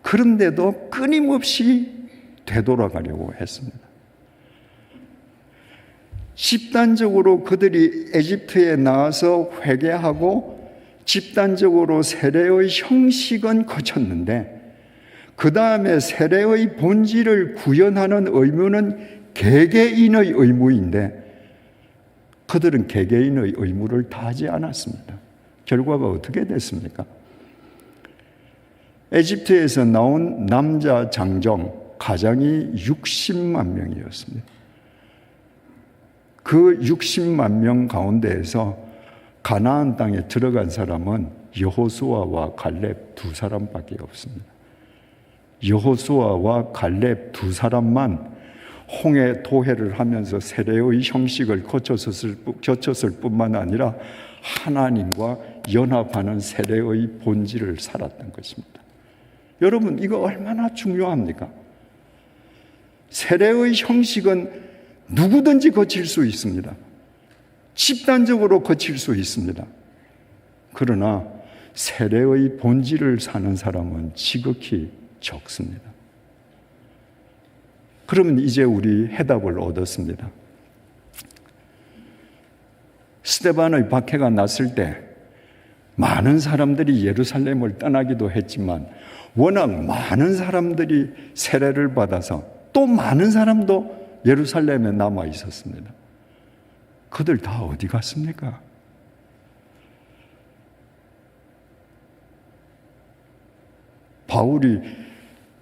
그런데도 끊임없이 되돌아가려고 했습니다. 집단적으로 그들이 에집트에 나와서 회개하고 집단적으로 세례의 형식은 거쳤는데 그 다음에 세례의 본질을 구현하는 의무는 개개인의 의무인데 그들은 개개인의 의무를 다하지 않았습니다. 결과가 어떻게 됐습니까? 에집트에서 나온 남자 장정 가장이 60만 명이었습니다. 그 60만 명 가운데에서 가나안 땅에 들어간 사람은 여호수아와 갈렙 두 사람밖에 없습니다. 여호수아와 갈렙 두 사람만 홍해 도해를 하면서 세례의 형식을 거쳤을 뿐만 아니라 하나님과 연합하는 세례의 본질을 살았던 것입니다. 여러분, 이거 얼마나 중요합니까? 세례의 형식은 누구든지 거칠 수 있습니다. 집단적으로 거칠 수 있습니다. 그러나 세례의 본질을 사는 사람은 지극히 적습니다. 그러면 이제 우리 해답을 얻었습니다. 스데반의 박해가 났을 때 많은 사람들이 예루살렘을 떠나기도 했지만 워낙 많은 사람들이 세례를 받아서 또 많은 사람도 예루살렘에 남아 있었습니다. 그들 다 어디 갔습니까? 바울이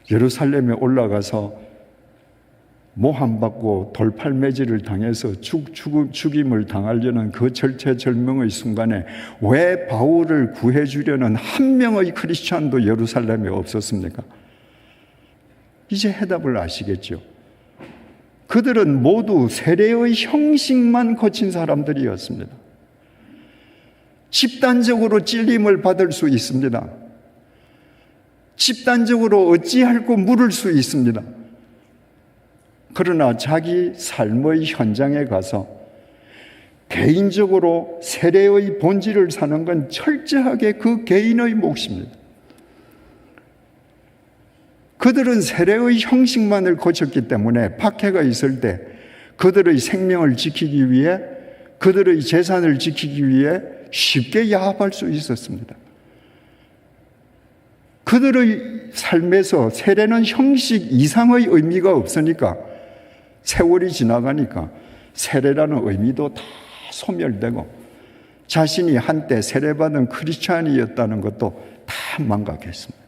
예루살렘에 올라가서 모함받고 돌팔매질을 당해서 죽임을 당하려는 그 절체절명의 순간에 왜 바울을 구해주려는 한 명의 크리스찬도 예루살렘에 없었습니까? 이제 해답을 아시겠죠? 그들은 모두 세례의 형식만 거친 사람들이었습니다. 집단적으로 찔림을 받을 수 있습니다. 집단적으로 어찌할꼬 물을 수 있습니다. 그러나 자기 삶의 현장에 가서 개인적으로 세례의 본질을 사는 건 철저하게 그 개인의 몫입니다. 그들은 세례의 형식만을 거쳤기 때문에 박해가 있을 때 그들의 생명을 지키기 위해, 그들의 재산을 지키기 위해 쉽게 야합할 수 있었습니다. 그들의 삶에서 세례는 형식 이상의 의미가 없으니까, 세월이 지나가니까 세례라는 의미도 다 소멸되고 자신이 한때 세례받은 크리스찬이었다는 것도 다 망각했습니다.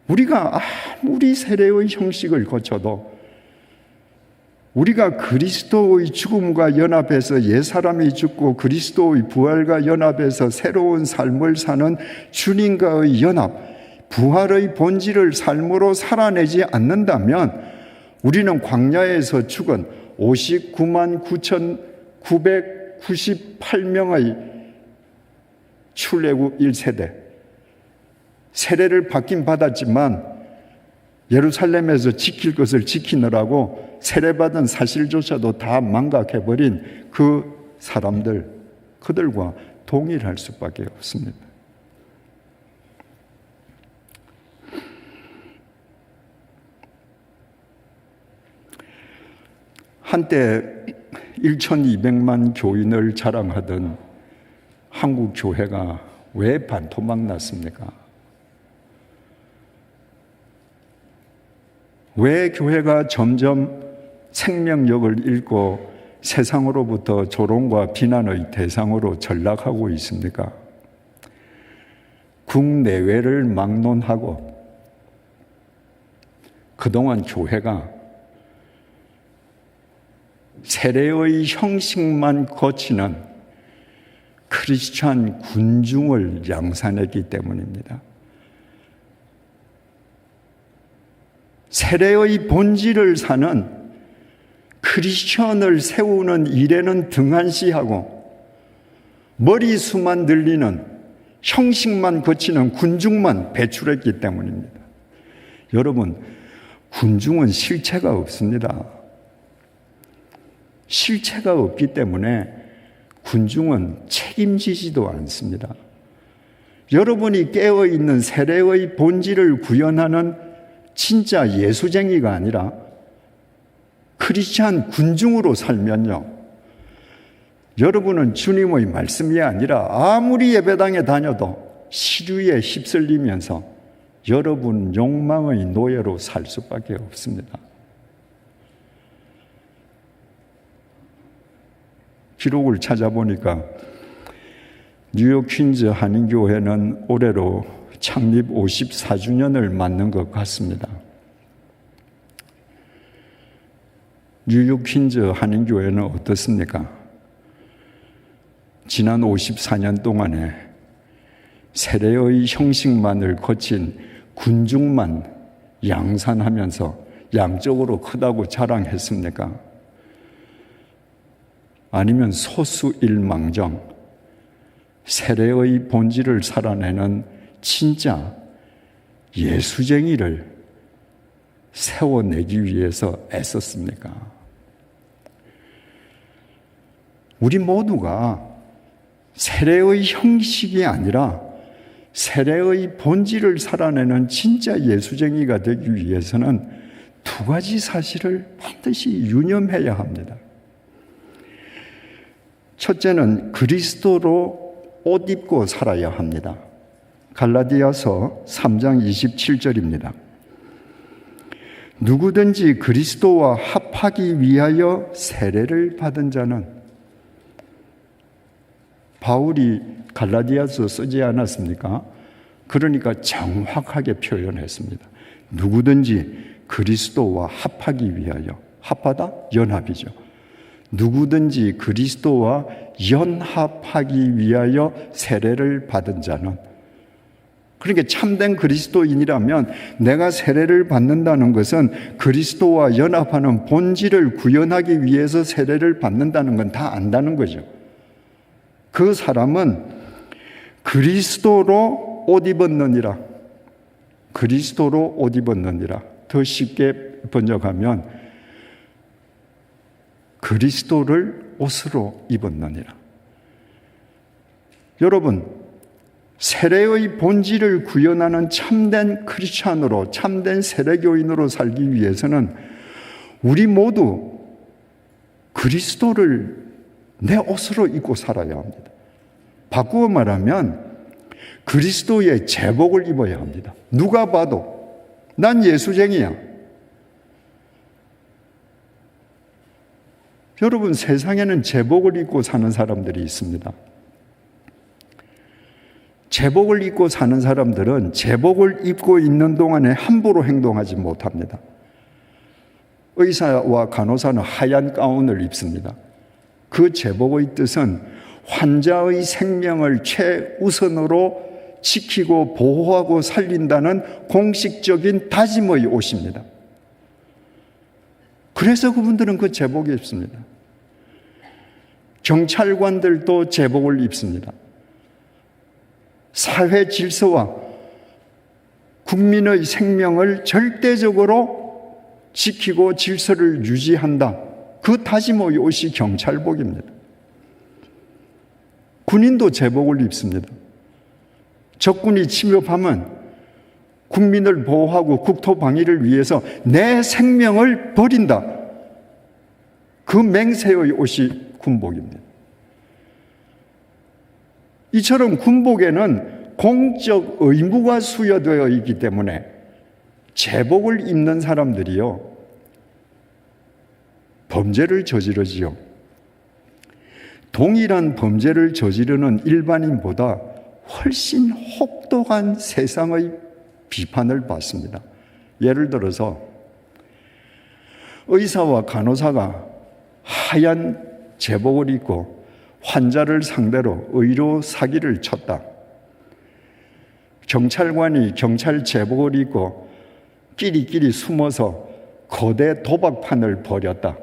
우리가 아무리 세례의 형식을 거쳐도 우리가 그리스도의 죽음과 연합해서 옛사람이 죽고 그리스도의 부활과 연합해서 새로운 삶을 사는 주님과의 연합, 부활의 본질을 삶으로 살아내지 않는다면 우리는 광야에서 죽은 59만 9,998명의 출애굽 1세대, 세례를 받긴 받았지만 예루살렘에서 지킬 것을 지키느라고 세례받은 사실조차도 다 망각해버린 그 사람들, 그들과 동일할 수밖에 없습니다. 한때 1,200만 교인을 자랑하던 한국 교회가 왜 반토막 났습니까? 왜 교회가 점점 생명력을 잃고 세상으로부터 조롱과 비난의 대상으로 전락하고 있습니까? 국내외를 막론하고 그동안 교회가 세례의 형식만 거치는 크리스찬 군중을 양산했기 때문입니다. 세례의 본질을 사는 크리스천을 세우는 일에는 등한시하고 머리수만 늘리는 형식만 거치는 군중만 배출했기 때문입니다. 여러분, 군중은 실체가 없습니다. 실체가 없기 때문에 군중은 책임지지도 않습니다. 여러분이 깨어있는 세례의 본질을 구현하는 진짜 예수쟁이가 아니라 크리스찬 군중으로 살면요, 여러분은 주님의 말씀이 아니라 아무리 예배당에 다녀도 시류에 휩쓸리면서 여러분 욕망의 노예로 살 수밖에 없습니다. 기록을 찾아보니까 뉴욕 퀸즈 한인교회는 올해로 창립 54주년을 맞는 것 같습니다. 뉴욕 퀸즈 한인교회는 어떻습니까? 지난 54년 동안에 세례의 형식만을 거친 군중만 양산하면서 양적으로 크다고 자랑했습니까? 아니면 소수일망정, 세례의 본질을 살아내는 진짜 예수쟁이를 세워내기 위해서 애썼습니까? 우리 모두가 세례의 형식이 아니라 세례의 본질을 살아내는 진짜 예수쟁이가 되기 위해서는 두 가지 사실을 반드시 유념해야 합니다. 첫째는 그리스도로 옷 입고 살아야 합니다. 갈라디아서 3장 27절입니다. 누구든지 그리스도와 합하기 위하여 세례를 받은 자는, 바울이 갈라디아서 쓰지 않았습니까? 그러니까 정확하게 표현했습니다. 누구든지 그리스도와 합하기 위하여, 합하다? 연합이죠. 누구든지 그리스도와 연합하기 위하여 세례를 받은 자는, 그러니까 참된 그리스도인이라면 내가 세례를 받는다는 것은 그리스도와 연합하는 본질을 구현하기 위해서 세례를 받는다는 건 다 안다는 거죠. 그 사람은 그리스도로 옷 입었느니라. 그리스도로 옷 입었느니라. 더 쉽게 번역하면 그리스도를 옷으로 입었느니라. 여러분, 세례의 본질을 구현하는 참된 크리스찬으로, 참된 세례교인으로 살기 위해서는 우리 모두 그리스도를 내 옷으로 입고 살아야 합니다. 바꾸어 말하면 그리스도의 제복을 입어야 합니다. 누가 봐도 난 예수쟁이야. 여러분, 세상에는 제복을 입고 사는 사람들이 있습니다. 제복을 입고 사는 사람들은 제복을 입고 있는 동안에 함부로 행동하지 못합니다. 의사와 간호사는 하얀 가운을 입습니다. 그 제복의 뜻은 환자의 생명을 최우선으로 지키고 보호하고 살린다는 공식적인 다짐의 옷입니다. 그래서 그분들은 그 제복을 입습니다. 경찰관들도 제복을 입습니다. 사회 질서와 국민의 생명을 절대적으로 지키고 질서를 유지한다. 그 다짐의 옷이 경찰복입니다. 군인도 제복을 입습니다. 적군이 침입하면 국민을 보호하고 국토 방위를 위해서 내 생명을 버린다. 그 맹세의 옷이 군복입니다. 이처럼 군복에는 공적 의무가 수여되어 있기 때문에 제복을 입는 사람들이요, 범죄를 저지르지요. 동일한 범죄를 저지르는 일반인보다 훨씬 혹독한 세상의 비판을 받습니다. 예를 들어서 의사와 간호사가 하얀 제복을 입고 환자를 상대로 의료 사기를 쳤다. 경찰관이 경찰 제복을 입고 끼리끼리 숨어서 거대 도박판을 벌였다.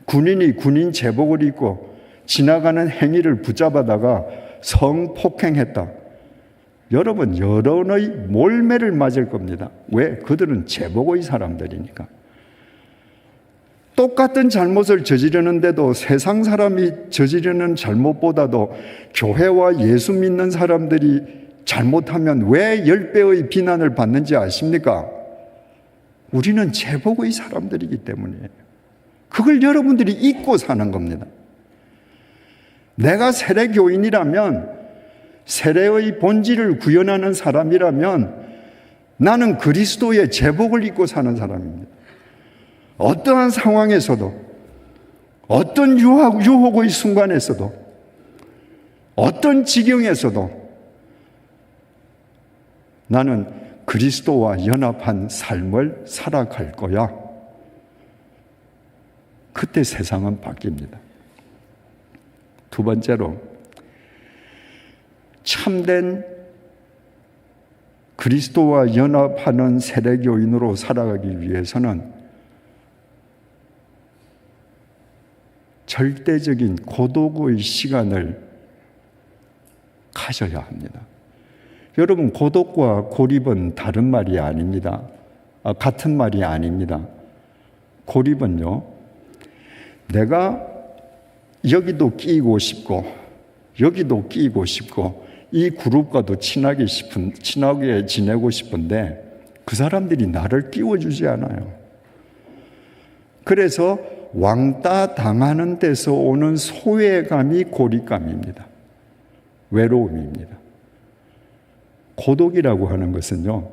군인이 군인 제복을 입고 지나가는 행위를 붙잡아다가 성폭행했다. 여러분, 여론의 몰매를 맞을 겁니다. 왜? 그들은 제복의 사람들이니까. 똑같은 잘못을 저지르는데도 세상 사람이 저지르는 잘못보다도 교회와 예수 믿는 사람들이 잘못하면 왜 10배의 비난을 받는지 아십니까? 우리는 제복의 사람들이기 때문이에요. 그걸 여러분들이 잊고 사는 겁니다. 내가 세례교인이라면, 세례의 본질을 구현하는 사람이라면 나는 그리스도의 제복을 입고 사는 사람입니다. 어떠한 상황에서도, 어떤 유혹의 순간에서도, 어떤 지경에서도 나는 그리스도와 연합한 삶을 살아갈 거야. 그때 세상은 바뀝니다. 두 번째로, 참된 그리스도와 연합하는 세례교인으로 살아가기 위해서는 절대적인 고독의 시간을 가져야 합니다. 여러분, 고독과 고립은 다른 말이 아닙니다. 같은 말이 아닙니다. 고립은요, 내가 여기도 끼고 싶고 여기도 끼고 싶고 이 그룹과도 친하게 지내고 싶은데 그 사람들이 나를 끼워주지 않아요. 그래서 왕따 당하는 데서 오는 소외감이 고립감입니다. 외로움입니다. 고독이라고 하는 것은요,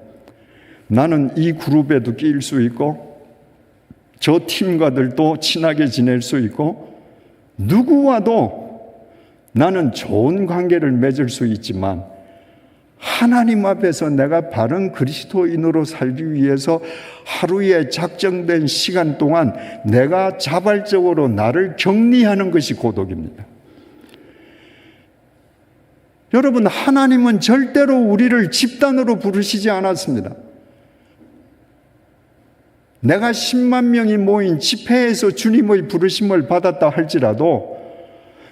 나는 이 그룹에도 끼일 수 있고 저 팀과들도 친하게 지낼 수 있고 누구와도 나는 좋은 관계를 맺을 수 있지만 하나님 앞에서 내가 바른 그리스도인으로 살기 위해서 하루에 작정된 시간 동안 내가 자발적으로 나를 격리하는 것이 고독입니다. 여러분, 하나님은 절대로 우리를 집단으로 부르시지 않았습니다. 내가 10만 명이 모인 집회에서 주님의 부르심을 받았다 할지라도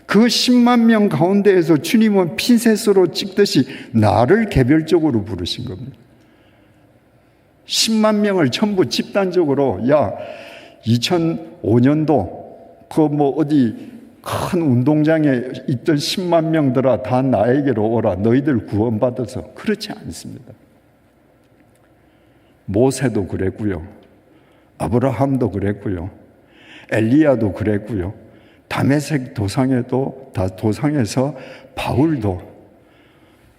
그 10만 명 가운데에서 주님은 핀셋으로 찍듯이 나를 개별적으로 부르신 겁니다. 10만 명을 전부 집단적으로, 야, 2005년도 어디 큰 운동장에 있던 10만 명들아 다 나에게로 오라. 너희들 구원받아서. 그렇지 않습니다. 모세도 그랬고요. 아브라함도 그랬고요. 엘리야도 그랬고요. 다메섹 도상에서 바울도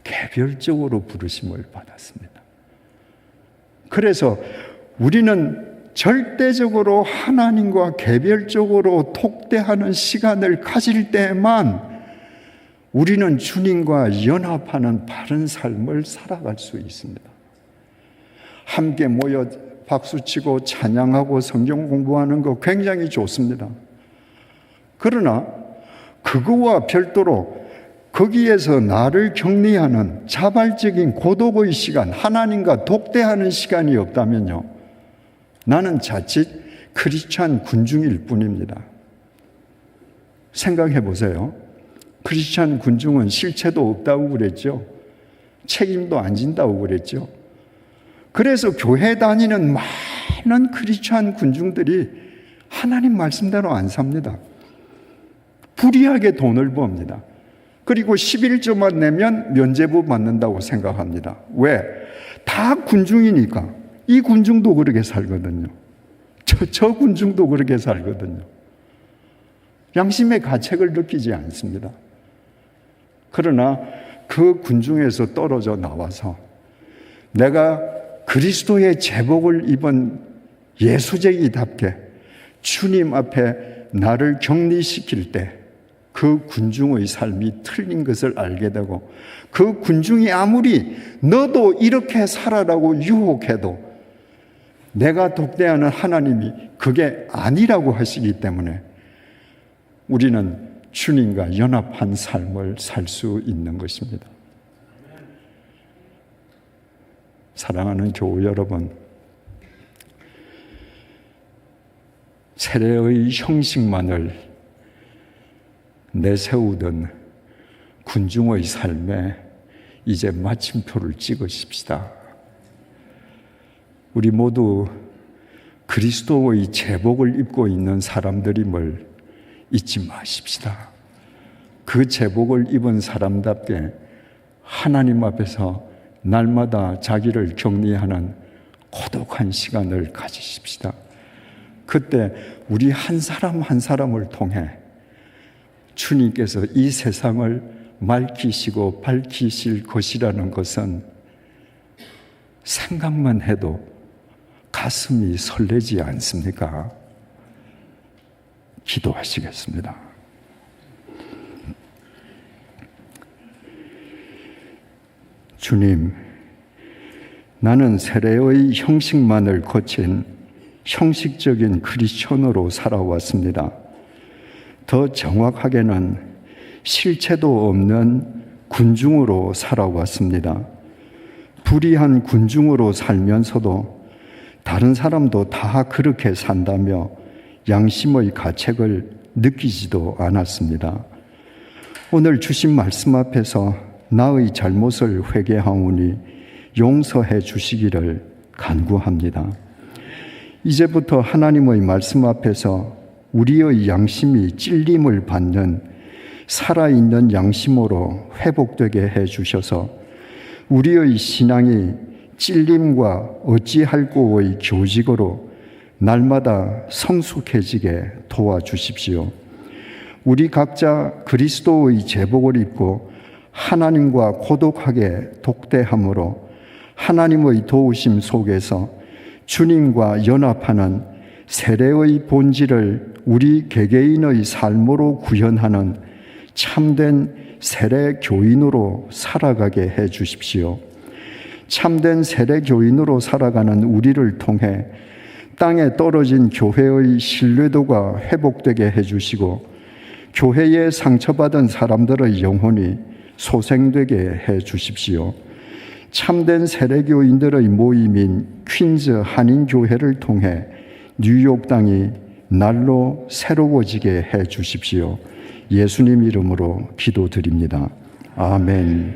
개별적으로 부르심을 받았습니다. 그래서 우리는 절대적으로 하나님과 개별적으로 톡대하는 시간을 가질 때만 우리는 주님과 연합하는 바른 삶을 살아갈 수 있습니다. 함께 모여 박수치고 찬양하고 성경 공부하는 거 굉장히 좋습니다. 그러나 그거와 별도로 거기에서 나를 격리하는 자발적인 고독의 시간, 하나님과 독대하는 시간이 없다면요, 나는 자칫 크리스찬 군중일 뿐입니다. 생각해 보세요. 크리스찬 군중은 실체도 없다고 그랬죠. 책임도 안 진다고 그랬죠. 그래서 교회 다니는 많은 크리스찬 군중들이 하나님 말씀대로 안 삽니다. 불이하게 돈을 법니다. 그리고 11조만 내면 면죄부 받는다고 생각합니다. 왜? 다 군중이니까. 이 군중도 그렇게 살거든요. 저 군중도 그렇게 살거든요. 양심의 가책을 느끼지 않습니다. 그러나 그 군중에서 떨어져 나와서 내가 그리스도의 제복을 입은 예수쟁이답게 주님 앞에 나를 격리시킬 때 그 군중의 삶이 틀린 것을 알게 되고, 그 군중이 아무리 너도 이렇게 살아라고 유혹해도 내가 독대하는 하나님이 그게 아니라고 하시기 때문에 우리는 주님과 연합한 삶을 살 수 있는 것입니다. 사랑하는 교우 여러분, 세례의 형식만을 내세우던 군중의 삶에 이제 마침표를 찍으십시다. 우리 모두 그리스도의 제복을 입고 있는 사람들임을 잊지 마십시다. 그 제복을 입은 사람답게 하나님 앞에서 날마다 자기를 격리하는 고독한 시간을 가지십시다. 그때 우리 한 사람 한 사람을 통해 주님께서 이 세상을 맑히시고 밝히실 것이라는 것은 생각만 해도 가슴이 설레지 않습니까? 기도하시겠습니다. 주님, 나는 세례의 형식만을 거친 형식적인 크리스천으로 살아왔습니다. 더 정확하게는 실체도 없는 군중으로 살아왔습니다. 불의한 군중으로 살면서도 다른 사람도 다 그렇게 산다며 양심의 가책을 느끼지도 않았습니다. 오늘 주신 말씀 앞에서 나의 잘못을 회개하오니 용서해 주시기를 간구합니다. 이제부터 하나님의 말씀 앞에서 우리의 양심이 찔림을 받는 살아있는 양심으로 회복되게 해 주셔서 우리의 신앙이 찔림과 어찌할꼬의 교직으로 날마다 성숙해지게 도와주십시오. 우리 각자 그리스도의 제복을 입고 하나님과 고독하게 독대함으로 하나님의 도우심 속에서 주님과 연합하는 세례의 본질을 우리 개개인의 삶으로 구현하는 참된 세례 교인으로 살아가게 해 주십시오. 참된 세례 교인으로 살아가는 우리를 통해 땅에 떨어진 교회의 신뢰도가 회복되게 해 주시고 교회에 상처받은 사람들의 영혼이 소생되게 해 주십시오. 참된 세례교인들의 모임인 퀸즈 한인교회를 통해 뉴욕 땅이 날로 새로워지게 해 주십시오. 예수님 이름으로 기도드립니다. 아멘.